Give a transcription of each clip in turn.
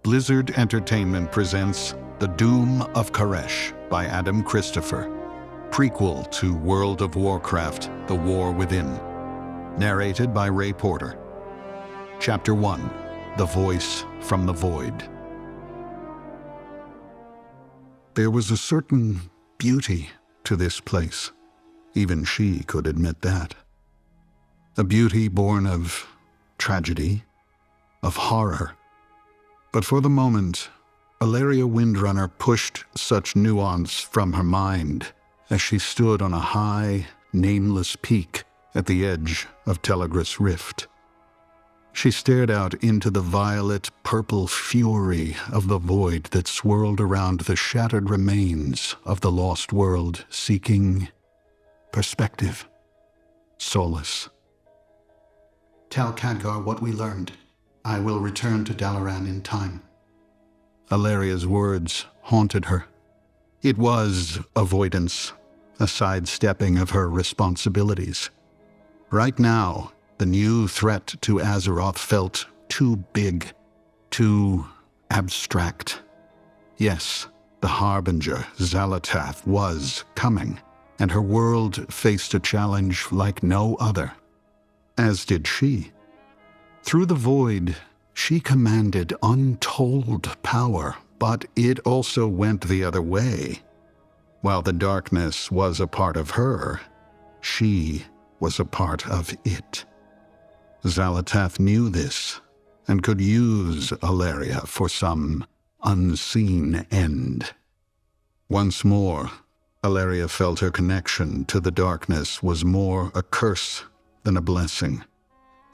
Blizzard Entertainment presents The Doom of Koresh by Adam Christopher, prequel to World of Warcraft, The War Within. Narrated by Ray Porter. Chapter 1, The Voice from the Void. There was a certain beauty to this place. Even she could admit that. A beauty born of tragedy, of horror. But for the moment, Alleria Windrunner pushed such nuance from her mind as she stood on a high, nameless peak at the edge of Telagris Rift. She stared out into the violet-purple fury of the void that swirled around the shattered remains of the lost world, seeking perspective, solace. Tell Khadgar what we learned. I will return to Dalaran in time. Alleria's words haunted her. It was avoidance, a sidestepping of her responsibilities. Right now, the new threat to Azeroth felt too big, too abstract. Yes, the Harbinger, Xal'atath, was coming, and her world faced a challenge like no other. As did she. Through the void, she commanded untold power, but it also went the other way. While the darkness was a part of her, she was a part of it. Xal'atath knew this, and could use Alleria for some unseen end. Once more, Alleria felt her connection to the darkness was more a curse than a blessing.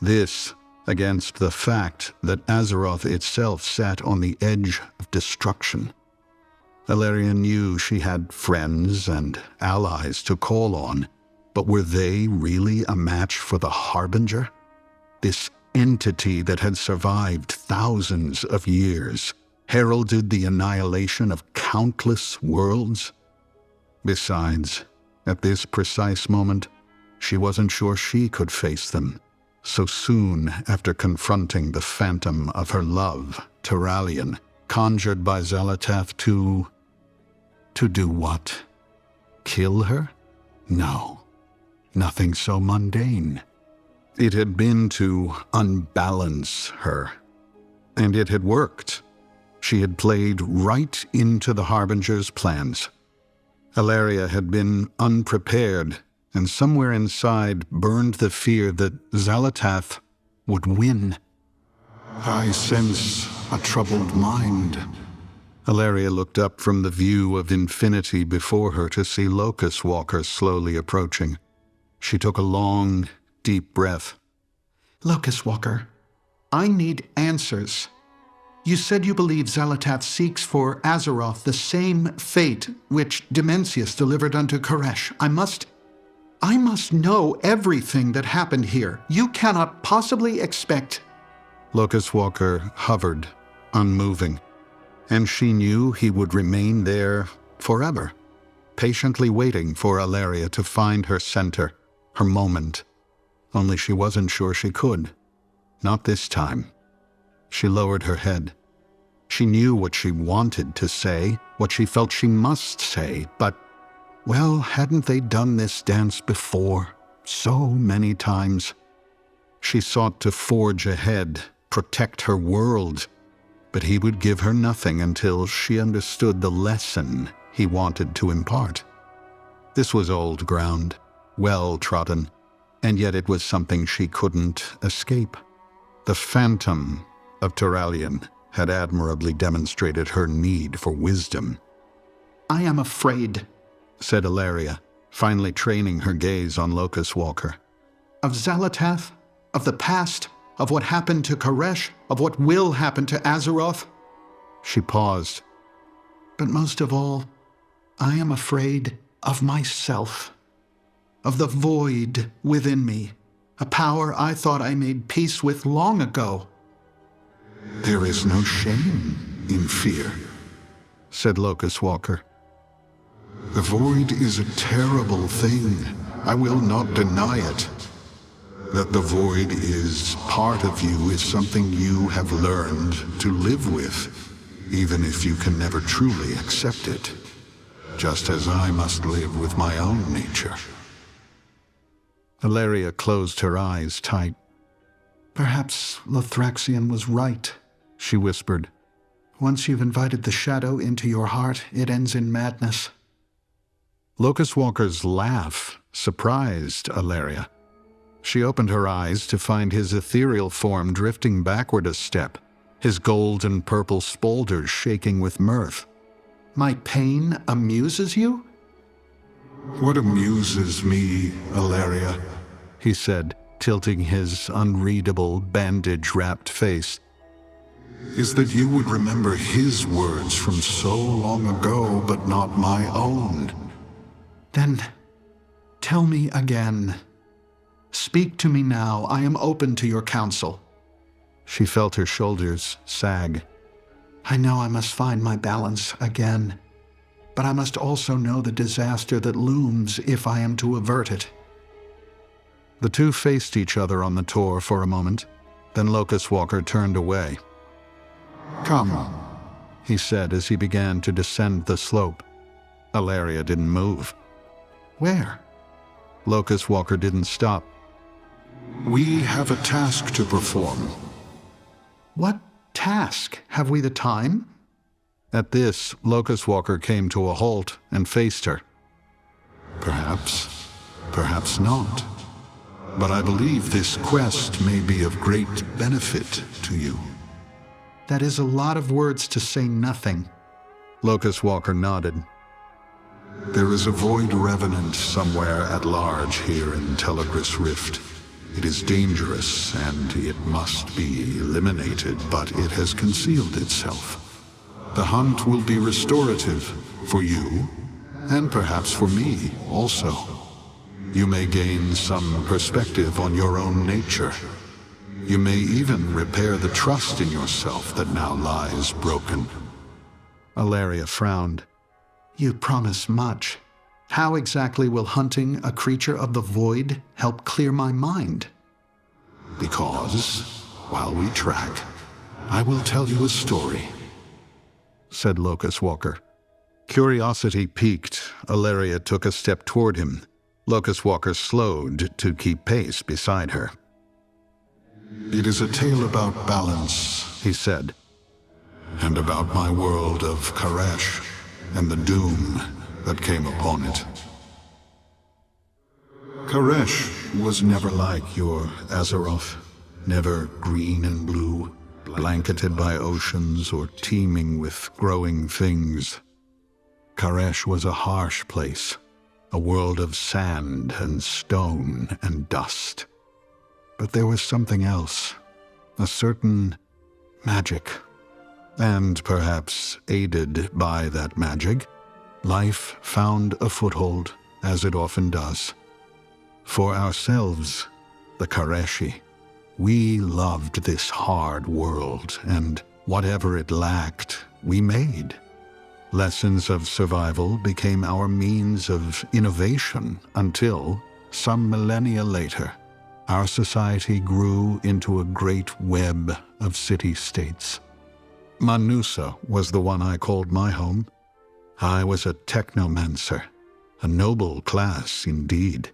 This, against the fact that Azeroth itself sat on the edge of destruction. Alleria knew she had friends and allies to call on, but were they really a match for the Harbinger? This entity that had survived thousands of years, heralded the annihilation of countless worlds. Besides, at this precise moment, she wasn't sure she could face them, so soon after confronting the phantom of her love, Turalyon, conjured by Xal'atath to do what? Kill her? No, nothing so mundane. It had been to unbalance her, and it had worked. She had played right into the Harbinger's plans. Alleria had been unprepared, and somewhere inside burned the fear that Xal'atath would win. I sense a troubled mind. Alleria looked up from the view of infinity before her to see Locus-Walker slowly approaching. She took a long, deep breath. Locus-Walker, I need answers. You said you believe Xal'atath seeks for Azeroth the same fate which Dimensius delivered unto Koresh. I must know everything that happened here. You cannot possibly expect... Locus-Walker hovered, unmoving, and she knew he would remain there forever, patiently waiting for Alleria to find her center, her moment. Only she wasn't sure she could. Not this time. She lowered her head. She knew what she wanted to say, what she felt she must say, but, well, hadn't they done this dance before, so many times? She sought to forge ahead, protect her world, but he would give her nothing until she understood the lesson he wanted to impart. This was old ground, well trodden, and yet it was something she couldn't escape. The phantom of Turalyon had admirably demonstrated her need for wisdom. I am afraid, said Alleria, finally training her gaze on Locus-Walker. Of Xal'atath, of the past, of what happened to Koresh, of what will happen to Azeroth. She paused. But most of all, I am afraid of myself, of the void within me, a power I thought I made peace with long ago. There is no shame in fear, said Locus-Walker. The void is a terrible thing. I will not deny it. That the void is part of you is something you have learned to live with. even if you can never truly accept it, just as I must live with my own nature. Alleria closed her eyes tight. Perhaps Lothraxion was right, she whispered. Once you've invited the shadow into your heart, it ends in madness. Locus-Walker's laugh surprised Alleria. She opened her eyes to find his ethereal form drifting backward a step, his gold and purple spolders shaking with mirth. My pain amuses you? What amuses me, Alleria, he said, tilting his unreadable, bandage-wrapped face, is that you would remember his words from so long ago, but not my own. Then, tell me again. Speak to me now. I am open to your counsel. She felt her shoulders sag. I know I must find my balance again, but I must also know the disaster that looms if I am to avert it. The two faced each other on the tor for a moment, then Locus-Walker turned away. Come, he said as he began to descend the slope. Alleria didn't move. Where? Locus-Walker didn't stop. We have a task to perform. What task? Have we the time? At this, Locus-Walker came to a halt and faced her. Perhaps, perhaps not. But I believe this quest may be of great benefit to you. That is a lot of words to say nothing. Locus-Walker nodded. There is a void revenant somewhere at large here in Telegris Rift. It is dangerous, and it must be eliminated, but it has concealed itself. The hunt will be restorative for you, and perhaps for me also. You may gain some perspective on your own nature. You may even repair the trust in yourself that now lies broken. Alleria frowned. You promise much. How exactly will hunting a creature of the void help clear my mind? Because, while we track, I will tell you a story, said Locus-Walker. Curiosity piqued, Alleria took a step toward him. Locus-Walker slowed to keep pace beside her. It is a tale about balance, he said, and about my world of Karesh and the doom that came upon it. Karesh was never like your Azeroth, never green and blue, blanketed by oceans or teeming with growing things. Karesh was a harsh place, a world of sand and stone and dust. But there was something else, a certain magic. And perhaps aided by that magic, life found a foothold, as it often does. For ourselves, the Kareshi, we loved this hard world, and whatever it lacked, we made. Lessons of survival became our means of innovation until, some millennia later, our society grew into a great web of city-states. Manusa was the one I called my home. I was a technomancer, a noble class indeed.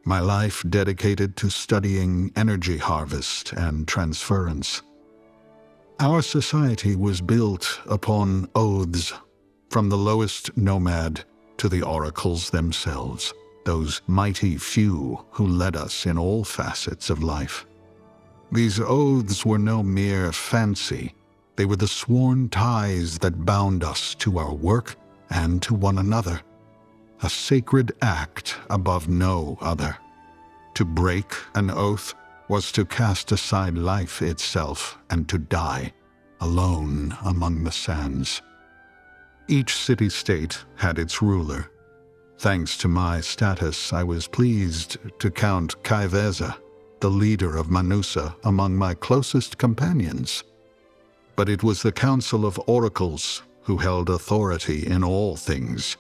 My life dedicated to studying energy harvest and transference. Our society was built upon oaths, from the lowest nomad to the oracles themselves, those mighty few who led us in all facets of life. These oaths were no mere fancy. They were the sworn ties that bound us to our work and to one another, a sacred act above no other. To break an oath was to cast aside life itself and to die, alone among the sands. Each city-state had its ruler. Thanks to my status, I was pleased to count Kaiveza, the leader of Manusa, among my closest companions. But it was the Council of Oracles who held authority in all things.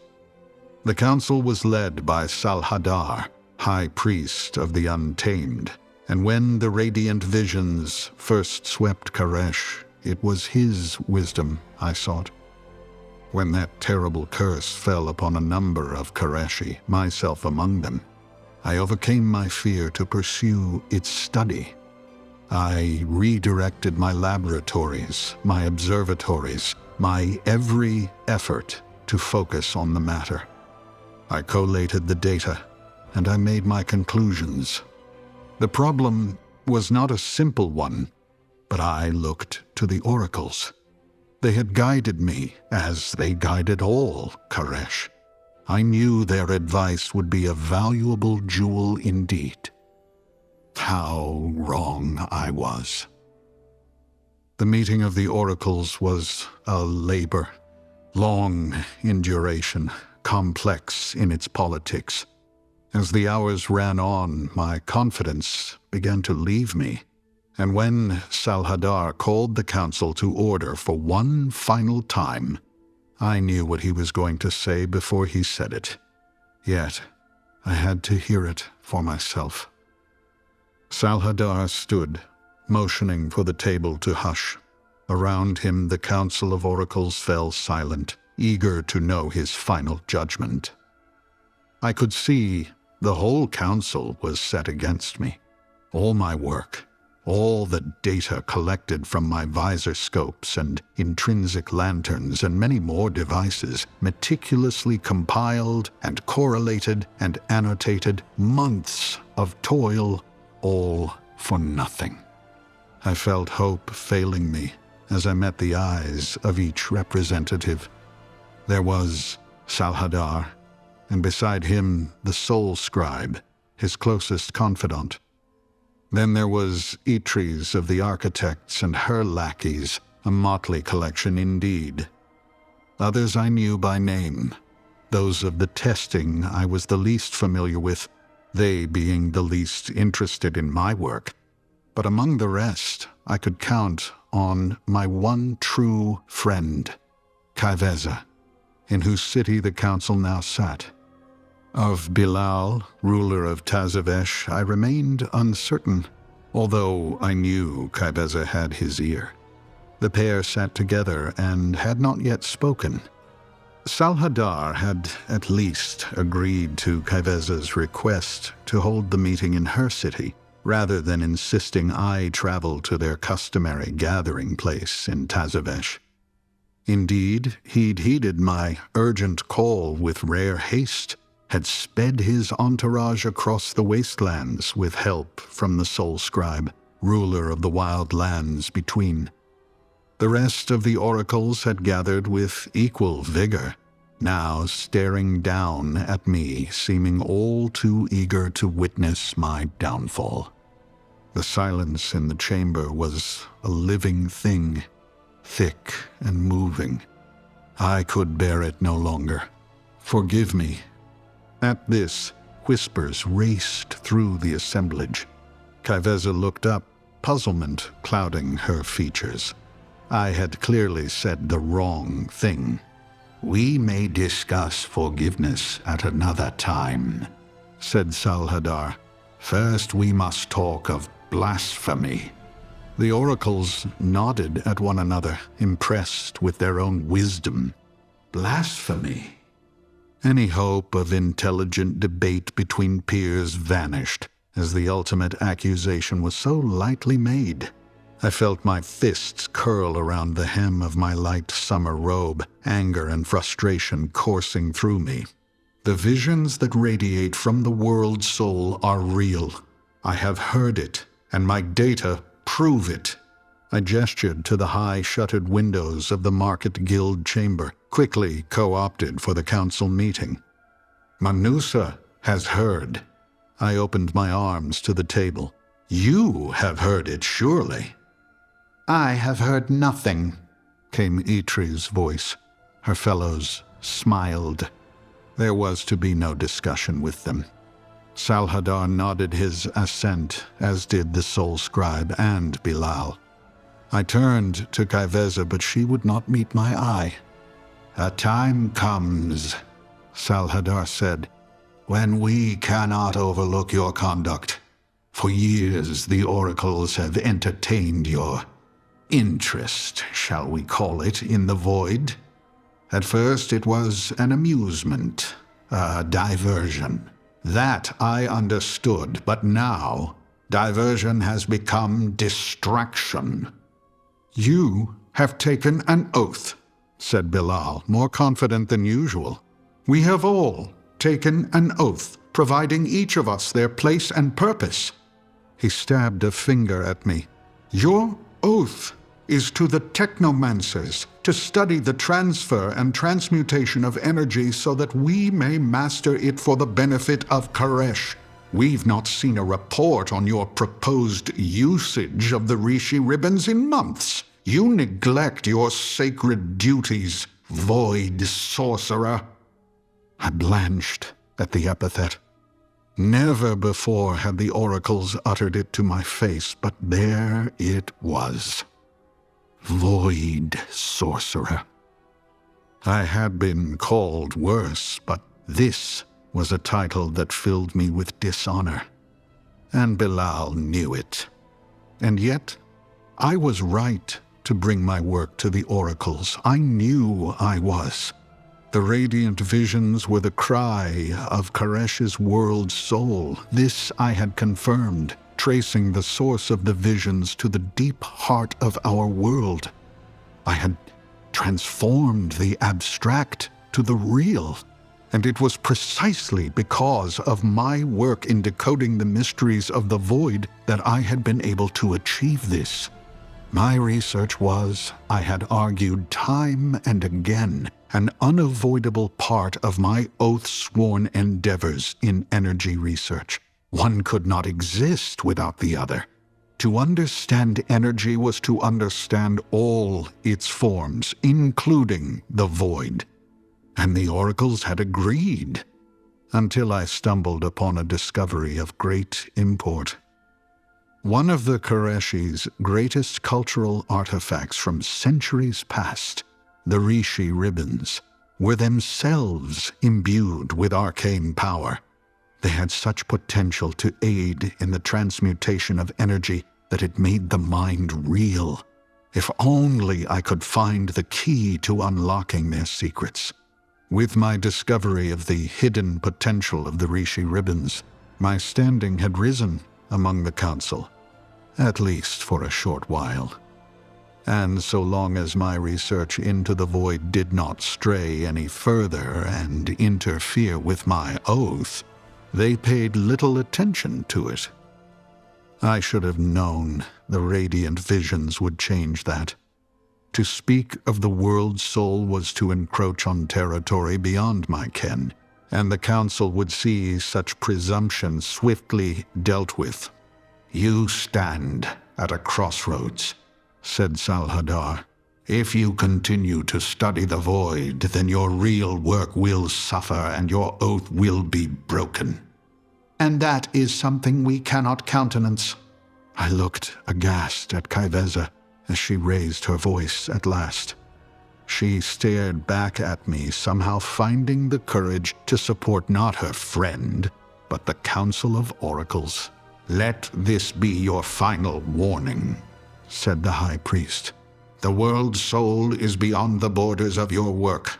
The council was led by Salhadar, High Priest of the Untamed, and when the radiant visions first swept Karesh, it was his wisdom I sought. When that terrible curse fell upon a number of Koreshi, myself among them, I overcame my fear to pursue its study. I redirected my laboratories, my observatories, my every effort to focus on the matter. I collated the data, and I made my conclusions. The problem was not a simple one, but I looked to the oracles. They had guided me, as they guided all Koresh. I knew their advice would be a valuable jewel indeed. How wrong I was. The meeting of the oracles was a labor, long in duration, complex in its politics. As the hours ran on, my confidence began to leave me, and when Xal'atath called the council to order for one final time, I knew what he was going to say before he said it. Yet, I had to hear it for myself. Xal'atath stood, motioning for the table to hush. Around him, the council of oracles fell silent, eager to know his final judgment. I could see the whole council was set against me. All my work, all the data collected from my visor scopes and intrinsic lanterns and many more devices, meticulously compiled and correlated and annotated, months of toil, all for nothing. I felt hope failing me as I met the eyes of each representative. There was Xal'atath, and beside him the Soul Scribe, his closest confidant. Then there was Itris of the Architects and her lackeys, a motley collection indeed. Others I knew by name. Those of the testing I was the least familiar with, they being the least interested in my work. But among the rest, I could count on my one true friend, Kai'Veza, in whose city the council now sat. Of Bilal, ruler of Tazavesh, I remained uncertain, although I knew Kai'Veza had his ear. The pair sat together and had not yet spoken. Xal'atath had at least agreed to Kai'Veza's request to hold the meeting in her city, rather than insisting I travel to their customary gathering place in Tazavesh. Indeed, he'd heeded my urgent call with rare haste, had sped his entourage across the wastelands with help from the Soul Scribe, ruler of the wild lands between. The rest of the oracles had gathered with equal vigor, now staring down at me, seeming all too eager to witness my downfall. The silence in the chamber was a living thing, thick and moving. I could bear it no longer. Forgive me. At this, whispers raced through the assemblage. Kai'Veza looked up, puzzlement clouding her features. I had clearly said the wrong thing. "We may discuss forgiveness at another time," said Xal'atath. "First we must talk of blasphemy." The oracles nodded at one another, impressed with their own wisdom. Blasphemy? Any hope of intelligent debate between peers vanished, as the ultimate accusation was so lightly made. I felt my fists curl around the hem of my light summer robe, anger and frustration coursing through me. The visions that radiate from the Worldsoul are real. I have heard it, and my data prove it. I gestured to the high shuttered windows of the Market Guild chamber, quickly co-opted for the council meeting. Manusa has heard. I opened my arms to the table. You have heard it, surely. I have heard nothing, came Itri's voice. Her fellows smiled. There was to be no discussion with them. Xal'atath nodded his assent, as did the Soul Scribe and Bilal. I turned to Kai'Veza, but she would not meet my eye. "A time comes," Xal'atath said, "when we cannot overlook your conduct. For years the oracles have entertained your interest, shall we call it, in the void. At first it was an amusement, a diversion. That I understood, but now diversion has become distraction. You have taken an oath, said Bilal, more confident than usual. We have all taken an oath, providing each of us their place and purpose. He stabbed a finger at me. Your oath is to the technomancers, to study the transfer and transmutation of energy so that we may master it for the benefit of Koresh. We've not seen a report on your proposed usage of the Rishi ribbons in months. You neglect your sacred duties, void sorcerer. I blanched at the epithet. Never before had the oracles uttered it to my face, but there it was. Void sorcerer. I had been called worse, but this was a title that filled me with dishonor. And Bilal knew it. And yet, I was right to bring my work to the oracles. I knew I was. The radiant visions were the cry of Koresh's Worldsoul. This I had confirmed, tracing the source of the visions to the deep heart of our world. I had transformed the abstract to the real, and it was precisely because of my work in decoding the mysteries of the void that I had been able to achieve this. My research was, I had argued time and again, an unavoidable part of my oath-sworn endeavors in energy research. One could not exist without the other. To understand energy was to understand all its forms, including the void. And the oracles had agreed, until I stumbled upon a discovery of great import. One of the Koreshi's greatest cultural artifacts from centuries past, the Rishi ribbons, were themselves imbued with arcane power. They had such potential to aid in the transmutation of energy that it made the mind real. If only I could find the key to unlocking their secrets. With my discovery of the hidden potential of the Rishi ribbons, my standing had risen among the council, at least for a short while. And so long as my research into the void did not stray any further and interfere with my oath, they paid little attention to it. I should have known the radiant visions would change that. To speak of the Worldsoul was to encroach on territory beyond my ken, and the council would see such presumption swiftly dealt with. You stand at a crossroads, said Salhadar. If you continue to study the void, then your real work will suffer and your oath will be broken. And that is something we cannot countenance. I looked aghast at Kaiveza as she raised her voice at last. She stared back at me, somehow finding the courage to support not her friend, but the Council of Oracles. Let this be your final warning, said the High Priest. The Worldsoul is beyond the borders of your work.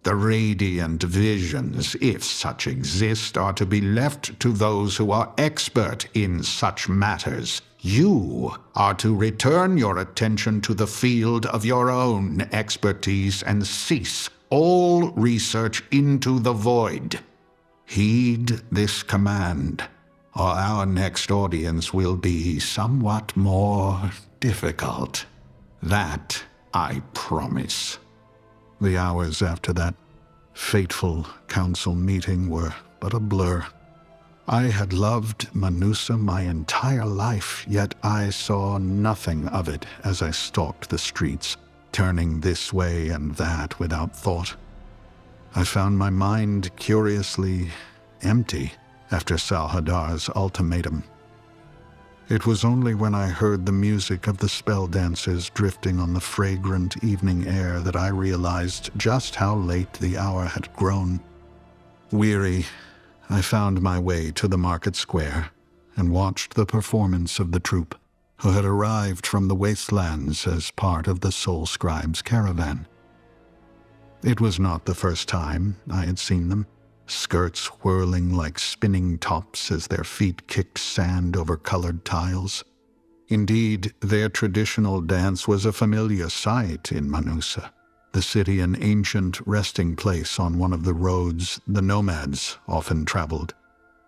The radiant visions, if such exist, are to be left to those who are expert in such matters. You are to return your attention to the field of your own expertise and cease all research into the void. Heed this command, or our next audience will be somewhat more difficult. That I promise. The hours after that fateful council meeting were but a blur. I had loved Manusa my entire life, yet I saw nothing of it as I stalked the streets, turning this way and that without thought. I found my mind curiously empty after Salhadar's ultimatum. It was only when I heard the music of the spell dancers drifting on the fragrant evening air that I realized just how late the hour had grown. Weary, I found my way to the market square and watched the performance of the troupe. who had arrived from the wastelands as part of the Soul Scribe's caravan. It was not the first time I had seen them, skirts whirling like spinning tops as their feet kicked sand over colored tiles. Indeed, their traditional dance was a familiar sight in Manusa, the city an ancient resting place on one of the roads the nomads often traveled.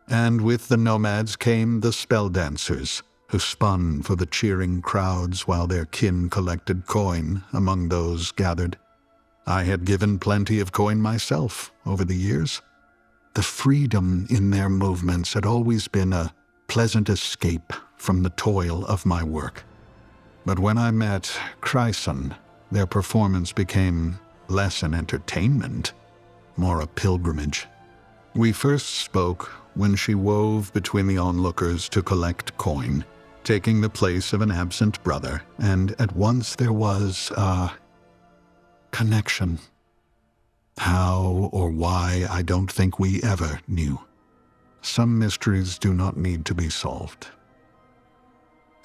And with the nomads came the spell dancers, who spun for the cheering crowds while their kin collected coin among those gathered. I had given plenty of coin myself over the years. The freedom in their movements had always been a pleasant escape from the toil of my work. But when I met Chryson, their performance became less an entertainment, more a pilgrimage. We first spoke when she wove between the onlookers to collect coin, taking the place of an absent brother, and at once there was a connection. How or why, I don't think we ever knew. Some mysteries do not need to be solved.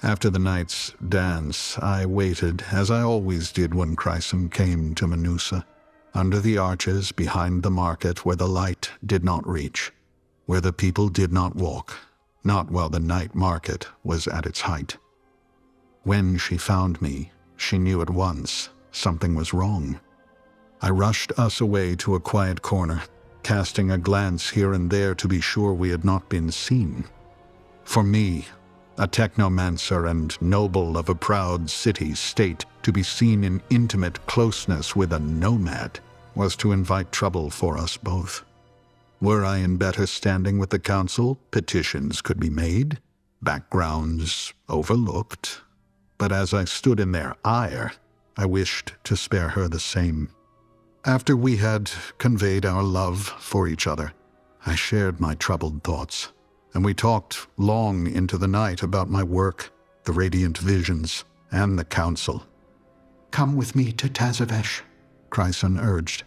After the night's dance, I waited, as I always did when Chryson came to Manusa, under the arches behind the market where the light did not reach, where the people did not walk, not while the night market was at its height. When she found me, she knew at once something was wrong. I rushed us away to a quiet corner, casting a glance here and there to be sure we had not been seen. For me, a technomancer and noble of a proud city-state, to be seen in intimate closeness with a nomad was to invite trouble for us both. Were I in better standing with the council, petitions could be made, backgrounds overlooked. But as I stood in their ire, I wished to spare her the same. After we had conveyed our love for each other, I shared my troubled thoughts, and we talked long into the night about my work, the radiant visions, and the council. Come with me to Tazavesh, Chryson urged.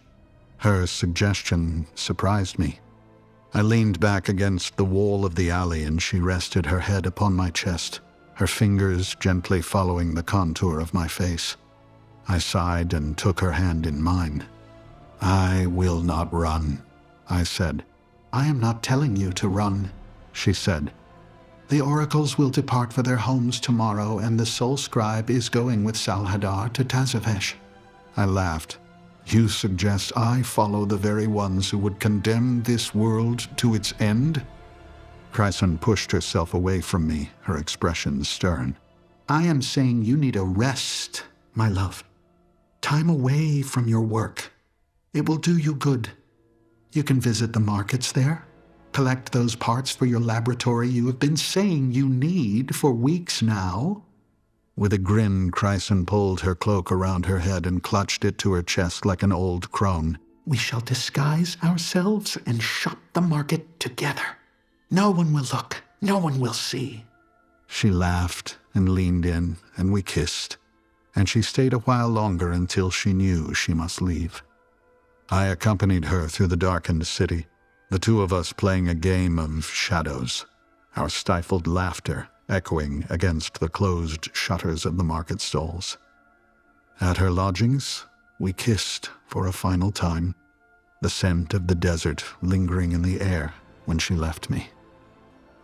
Her suggestion surprised me. I leaned back against the wall of the alley and she rested her head upon my chest, her fingers gently following the contour of my face. I sighed and took her hand in mine. I will not run, I said. I am not telling you to run, she said. The oracles will depart for their homes tomorrow, and the Soul Scribe is going with Salhadar to Tazavesh. I laughed. You suggest I follow the very ones who would condemn this world to its end? Chryson pushed herself away from me, her expression stern. I am saying you need a rest, my love. Time away from your work. It will do you good. You can visit the markets there, collect those parts for your laboratory you have been saying you need for weeks now. With a grin, Chryson pulled her cloak around her head and clutched it to her chest like an old crone. We shall disguise ourselves and shop the market together. No one will look, no one will see. She laughed and leaned in, and we kissed, and she stayed a while longer until she knew she must leave. I accompanied her through the darkened city, the two of us playing a game of shadows, our stifled laughter echoing against the closed shutters of the market stalls. At her lodgings, we kissed for a final time, the scent of the desert lingering in the air when she left me.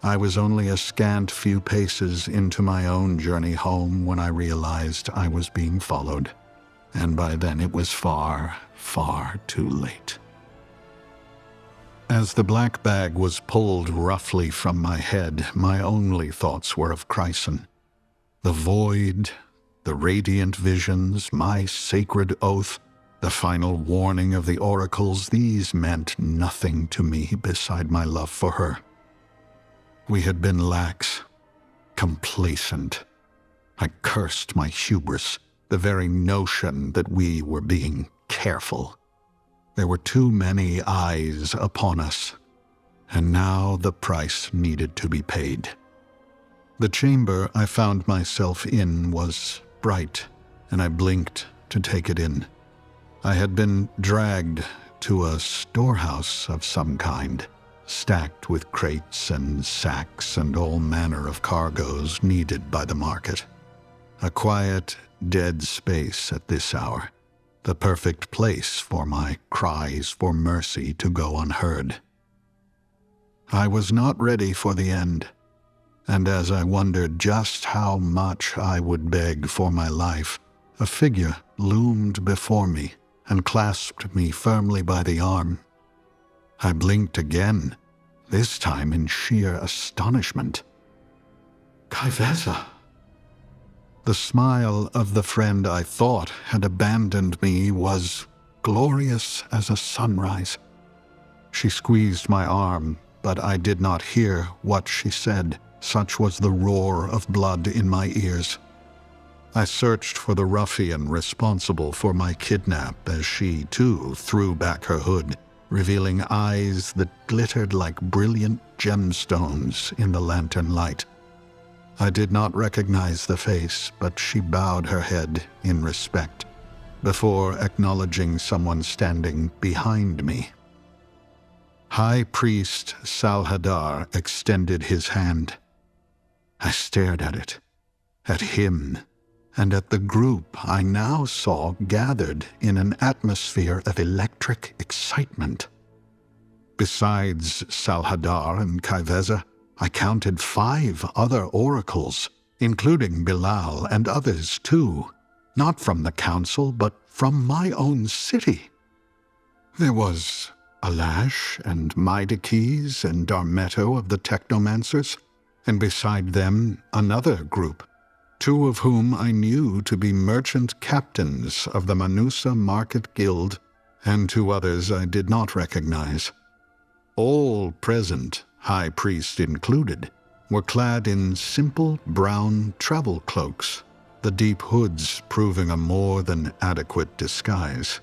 I was only a scant few paces into my own journey home when I realized I was being followed, and by then it was far, far too late. As the black bag was pulled roughly from my head, my only thoughts were of Chryson. The void, the radiant visions, my sacred oath, the final warning of the oracles, these meant nothing to me beside my love for her. We had been lax, complacent. I cursed my hubris, the very notion that we were being careful. There were too many eyes upon us, and now the price needed to be paid. The chamber I found myself in was bright, and I blinked to take it in. I had been dragged to a storehouse of some kind, stacked with crates and sacks and all manner of cargoes needed by the market. A quiet, dead space at this hour, the perfect place for my cries for mercy to go unheard. I was not ready for the end, and as I wondered just how much I would beg for my life, a figure loomed before me and clasped me firmly by the arm. I blinked again, this time in sheer astonishment. Kaiveza! The smile of the friend I thought had abandoned me was glorious as a sunrise. She squeezed my arm, but I did not hear what she said. Such was the roar of blood in my ears. I searched for the ruffian responsible for my kidnap as she, too, threw back her hood, revealing eyes that glittered like brilliant gemstones in the lantern light. I did not recognize the face, but she bowed her head in respect before acknowledging someone standing behind me. High Priest Xal'atath extended his hand. I stared at it, at him, and at the group I now saw gathered in an atmosphere of electric excitement. Besides Xal'atath and Kaiveza, I counted 5 other oracles, including Bilal and others too, not from the council, but from my own city. There was Alash and Midakes and Darmeto of the Technomancers, and beside them another group, 2 of whom I knew to be merchant captains of the Manusa Market Guild, and 2 others I did not recognize. All present, High Priest included, were clad in simple brown travel cloaks, the deep hoods proving a more than adequate disguise.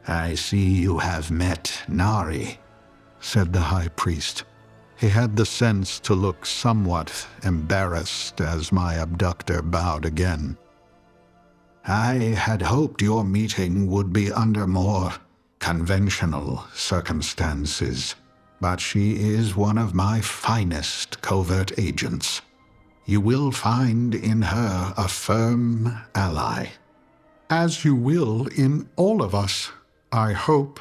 "I see you have met Nari," said the High Priest. He had the sense to look somewhat embarrassed as my abductor bowed again. "I had hoped your meeting would be under more conventional circumstances, but she is one of my finest covert agents. You will find in her a firm ally." "As you will in all of us, I hope,"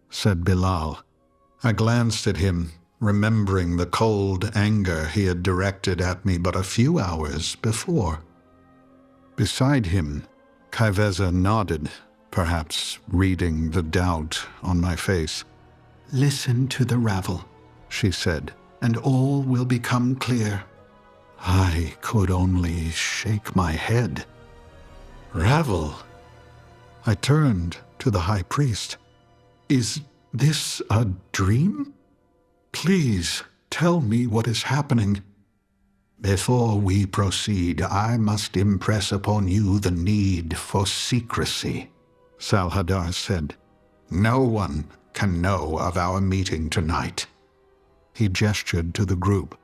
said Bilal. I glanced at him, remembering the cold anger he had directed at me but a few hours before. Beside him, Kaiveza nodded, perhaps reading the doubt on my face. "Listen to the ravel," she said, "and all will become clear." I could only shake my head. "Ravel?" I turned to the High Priest. "Is this a dream? Please tell me what is happening." "Before we proceed, I must impress upon you the need for secrecy," Xal'atath said. "No one can know of our meeting tonight." He gestured to the group.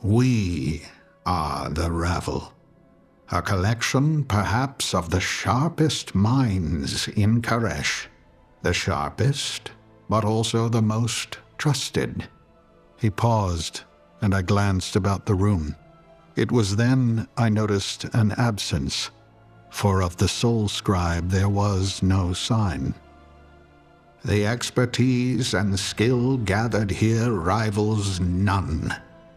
"We are the Ravel, a collection perhaps of the sharpest minds in Karesh, the sharpest, but also the most trusted." He paused, and I glanced about the room. It was then I noticed an absence, for of the soul scribe there was no sign. "The expertise and skill gathered here rivals none,"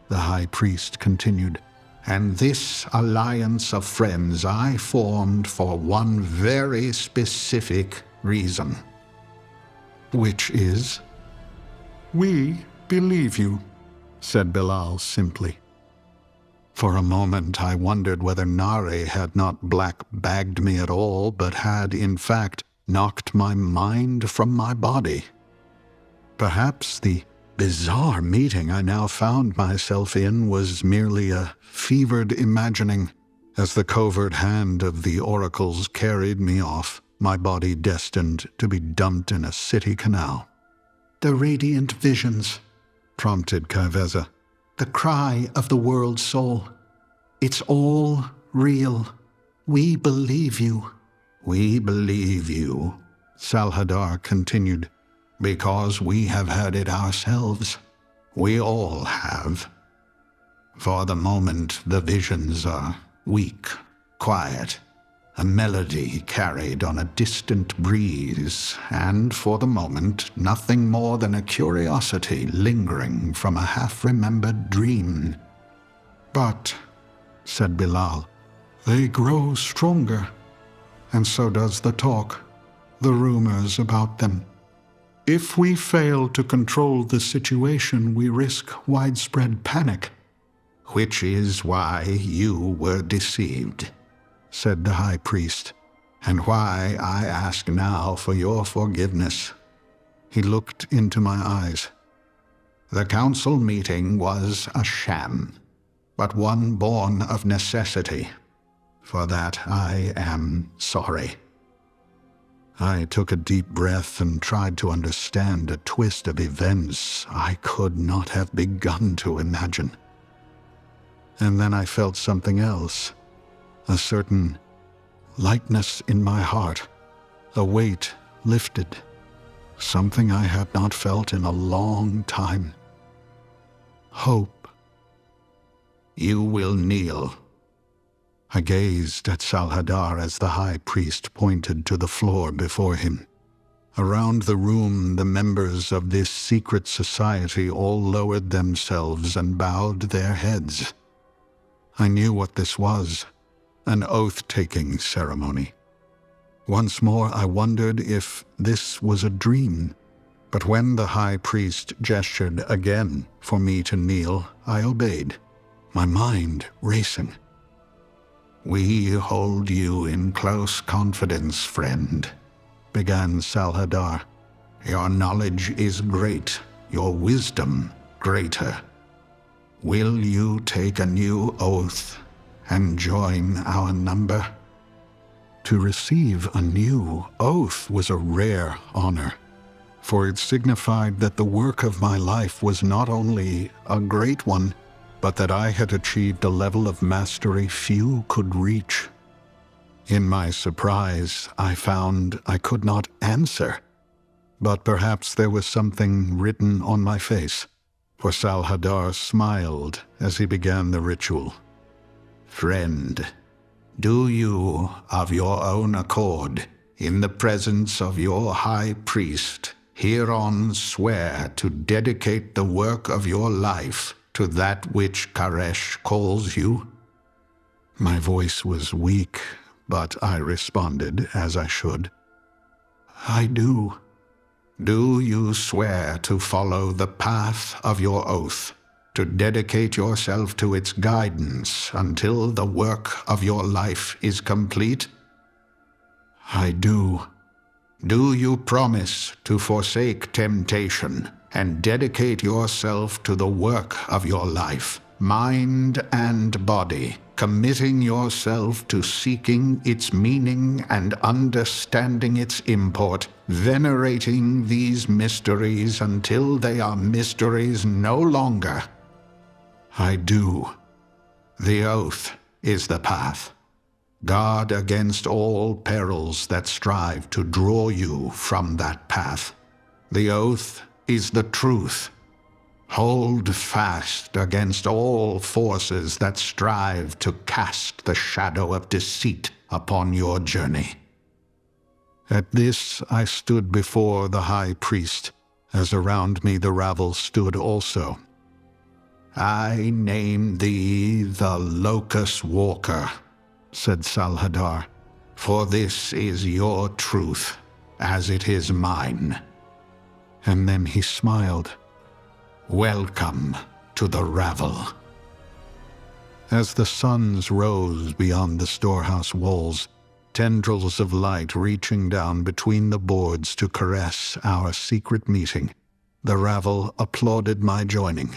the High Priest continued, "and this alliance of friends I formed for one very specific reason." "Which is?" "We believe you," said Bilal simply. For a moment I wondered whether Nari had not black-bagged me at all, but had, in fact, knocked my mind from my body. Perhaps the bizarre meeting I now found myself in was merely a fevered imagining, as the covert hand of the oracles carried me off, my body destined to be dumped in a city canal. "The radiant visions," prompted Kaiveza. "The cry of the Worldsoul. It's all real. We believe you." "We believe you," Xal'atath continued, "because we have heard it ourselves. We all have. For the moment, the visions are weak, quiet, a melody carried on a distant breeze, and for the moment, nothing more than a curiosity lingering from a half-remembered dream. But, said Bilal, they grow stronger, and so does the talk, the rumors about them. If we fail to control the situation, we risk widespread panic. Which is why you were deceived, said the high priest, and why I ask now for your forgiveness. He looked into my eyes. The council meeting was a sham, but one born of necessity. For that I am sorry. I took a deep breath and tried to understand a twist of events I could not have begun to imagine. And then I felt something else, a certain lightness in my heart, a weight lifted, something I had not felt in a long time. Hope. You will kneel. I gazed at Salhadar as the high priest pointed to the floor before him. Around the room, the members of this secret society all lowered themselves and bowed their heads. I knew what this was, an oath-taking ceremony. Once more I wondered if this was a dream, but when the high priest gestured again for me to kneel, I obeyed, my mind racing. We hold you in close confidence, friend, began Salhadar. Your knowledge is great, your wisdom greater. Will you take a new oath and join our number? To receive a new oath was a rare honor, for it signified that the work of my life was not only a great one, but that I had achieved a level of mastery few could reach. In my surprise, I found I could not answer, but perhaps there was something written on my face, for Salhadar smiled as he began the ritual. Friend, do you, of your own accord, in the presence of your high priest, hereon swear to dedicate the work of your life to that which Karesh calls you? My voice was weak, but I responded as I should. I do. Do you swear to follow the path of your oath, to dedicate yourself to its guidance until the work of your life is complete? I do. Do you promise to forsake temptation and dedicate yourself to the work of your life, mind and body, committing yourself to seeking its meaning and understanding its import, venerating these mysteries until they are mysteries no longer? I do. The oath is the path. Guard against all perils that strive to draw you from that path. The oath is the truth. Hold fast against all forces that strive to cast the shadow of deceit upon your journey. At this I stood before the high priest, as around me the rabble stood also. I name thee the Locus-Walker, said Salhadar, for this is your truth, as it is mine. And then he smiled. Welcome to the Ravel. As the suns rose beyond the storehouse walls, tendrils of light reaching down between the boards to caress our secret meeting, the Ravel applauded my joining.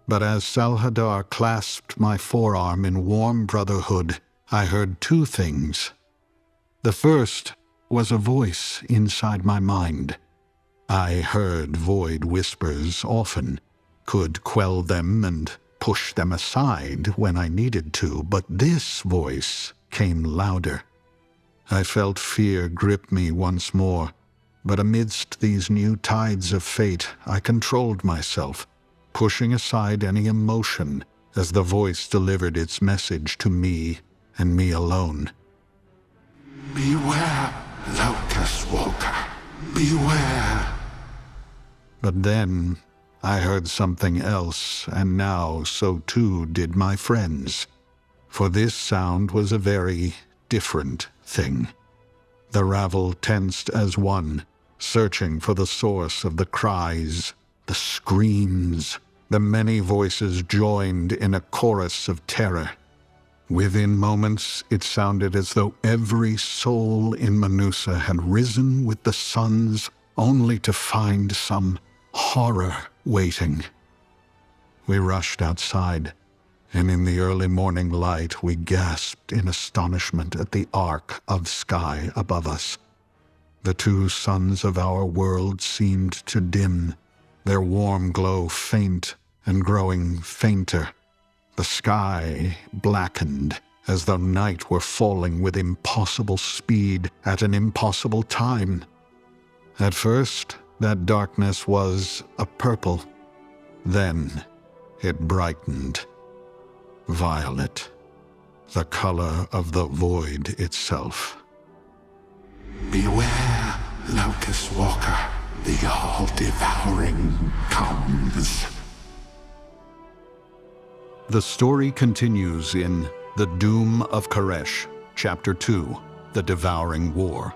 But as Salhadar clasped my forearm in warm brotherhood, I heard two things. The first was a voice inside my mind. I heard void whispers often, could quell them and push them aside when I needed to, but this voice came louder. I felt fear grip me once more, but amidst these new tides of fate, I controlled myself, pushing aside any emotion as the voice delivered its message to me and me alone. Beware, Locus-Walker. Beware. But then I heard something else, and now so too did my friends. For this sound was a very different thing. The rabble tensed as one, searching for the source of the cries, the screams. The many voices joined in a chorus of terror. Within moments, it sounded as though every soul in Menusa had risen with the suns, only to find some horror waiting. We rushed outside, and in the early morning light we gasped in astonishment at the arc of sky above us. The two suns of our world seemed to dim, their warm glow faint and growing fainter. The sky blackened, as though night were falling with impossible speed at an impossible time. At first, that darkness was a purple. Then it brightened. Violet, the color of the void itself. Beware, Locus-Walker. The all-devouring comes. The story continues in The Doom of Koresh, Chapter 2, The Devouring War.